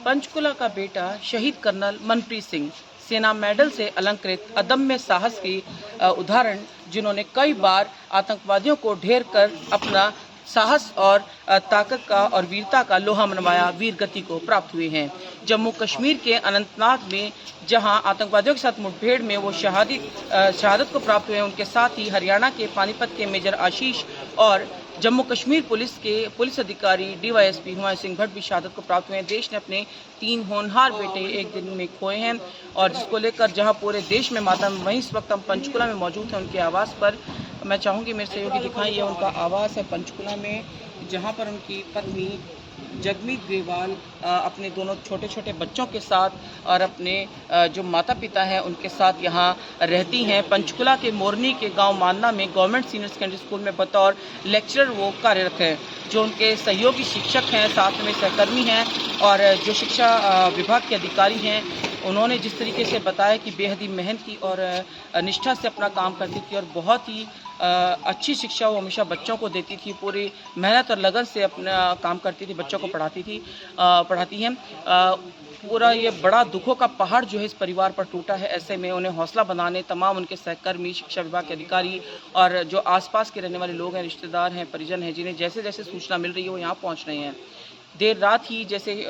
पंचकुला का बेटा शहीद कर्नल मनप्रीत सिंह सेना मेडल से अलंकृत अदम्य साहस की उदाहरण, जिन्होंने कई बार आतंकवादियों को ढेर कर अपना साहस और ताकत का और वीरता का लोहा मनवाया, वीर गति को प्राप्त हुए हैं। जम्मू कश्मीर के अनंतनाग में जहां आतंकवादियों के साथ मुठभेड़ में वो शहादत को प्राप्त हुए हैं, उनके साथ ही हरियाणा के पानीपत के मेजर आशीष और जम्मू कश्मीर पुलिस अधिकारी DYSP हुमायूं सिंह भट्ट भी शहादत को प्राप्त हुए हैं। देश ने अपने 3 होनहार बेटे एक दिन में खोए हैं और जिसको लेकर जहां पूरे देश में मातम, वहीं इस वक्त हम पंचकुला में मौजूद हैं उनके आवास पर। मैं चाहूँगी मेरे सहयोगी दिखाएं, ये उनका आवास है पंचकुला में, जहाँ पर उनकी पत्नी जगमीत ग्रेवाल अपने दोनों छोटे छोटे बच्चों के साथ और अपने जो माता पिता हैं उनके साथ यहाँ रहती हैं। पंचकुला के मोरनी के गांव मानना में गवर्नमेंट सीनियर सेकेंडरी स्कूल में बतौर लेक्चरर वो कार्यरत हैं। जो उनके सहयोगी शिक्षक हैं, साथ में सहकर्मी हैं और जो शिक्षा विभाग के अधिकारी हैं, उन्होंने जिस तरीके से बताया कि बेहद ही मेहनती और निष्ठा से अपना काम करती थी और बहुत ही अच्छी शिक्षा वो हमेशा बच्चों को देती थी। पूरी मेहनत और लगन से अपना काम करती थी, बच्चों को पढ़ाती हैं। पूरा ये बड़ा दुखों का पहाड़ जो है इस परिवार पर टूटा है। ऐसे में उन्हें हौसला बनाने तमाम उनके सहकर्मी, शिक्षा विभाग के अधिकारी और जो आसपास के रहने वाले लोग हैं, रिश्तेदार हैं, परिजन हैं, जिन्हें जैसे जैसे सूचना मिल रही है वो यहाँ पहुँच रहे हैं। देर रात ही जैसे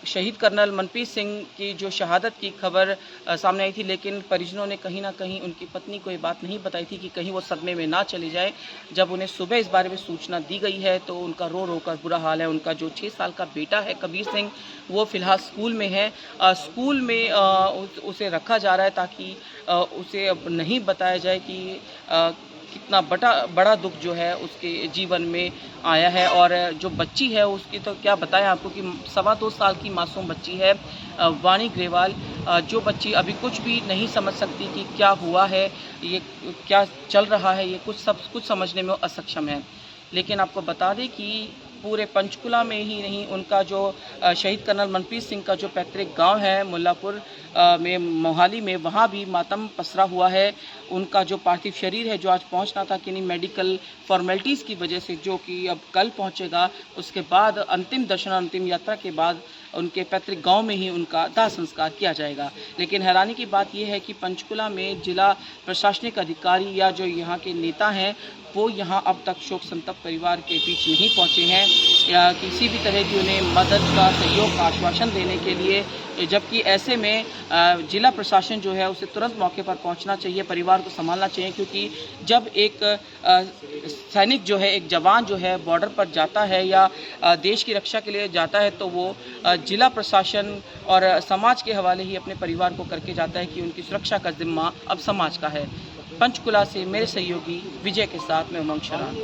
शहीद कर्नल मनप्रीत सिंह की जो शहादत की खबर सामने आई थी, लेकिन परिजनों ने कहीं ना कहीं उनकी पत्नी को ये बात नहीं बताई थी कि कहीं वो सदमे में ना चली जाए। जब उन्हें सुबह इस बारे में सूचना दी गई है तो उनका रो रो कर बुरा हाल है। उनका जो 6 साल का बेटा है कबीर सिंह, वो फ़िलहाल स्कूल में है। स्कूल में उसे रखा जा रहा है ताकि उसे अब नहीं बताया जाए कि कितना बड़ा दुख जो है उसके जीवन में आया है। और जो बच्ची है उसकी तो क्या बताएं आपको कि 2.25 साल की मासूम बच्ची है वाणी ग्रेवाल, जो बच्ची अभी कुछ भी नहीं समझ सकती कि क्या हुआ है, ये क्या चल रहा है, ये कुछ समझने में असक्षम है। लेकिन आपको बता दें कि पूरे पंचकुला में ही नहीं, उनका जो शहीद कर्नल मनप्रीत सिंह का जो पैतृक गांव है मुल्लापुर में, मोहाली में, वहां भी मातम पसरा हुआ है। उनका जो पार्थिव शरीर है जो आज पहुंचना था किन्हीं मेडिकल फॉर्मेलिटीज़ की वजह से, जो कि अब कल पहुंचेगा, उसके बाद अंतिम दर्शन, अंतिम यात्रा के बाद उनके पैतृक गांव में ही उनका दाह संस्कार किया जाएगा। लेकिन हैरानी की बात यह है कि पंचकुला में जिला प्रशासनिक अधिकारी या जो यहाँ के नेता हैं वो यहाँ अब तक शोक संतप्त परिवार के बीच नहीं पहुँचे हैं या किसी भी तरह की उन्हें मदद का, सहयोग का आश्वासन देने के लिए। जबकि ऐसे में जिला प्रशासन जो है उसे तुरंत मौके पर पहुंचना चाहिए, परिवार को संभालना चाहिए, क्योंकि जब एक सैनिक जो है, एक जवान जो है बॉर्डर पर जाता है या देश की रक्षा के लिए जाता है तो वो जिला प्रशासन और समाज के हवाले ही अपने परिवार को करके जाता है कि उनकी सुरक्षा का जिम्मा अब समाज का है। पंचकुला से मेरे सहयोगी विजय के साथ मैं उमंग शरान।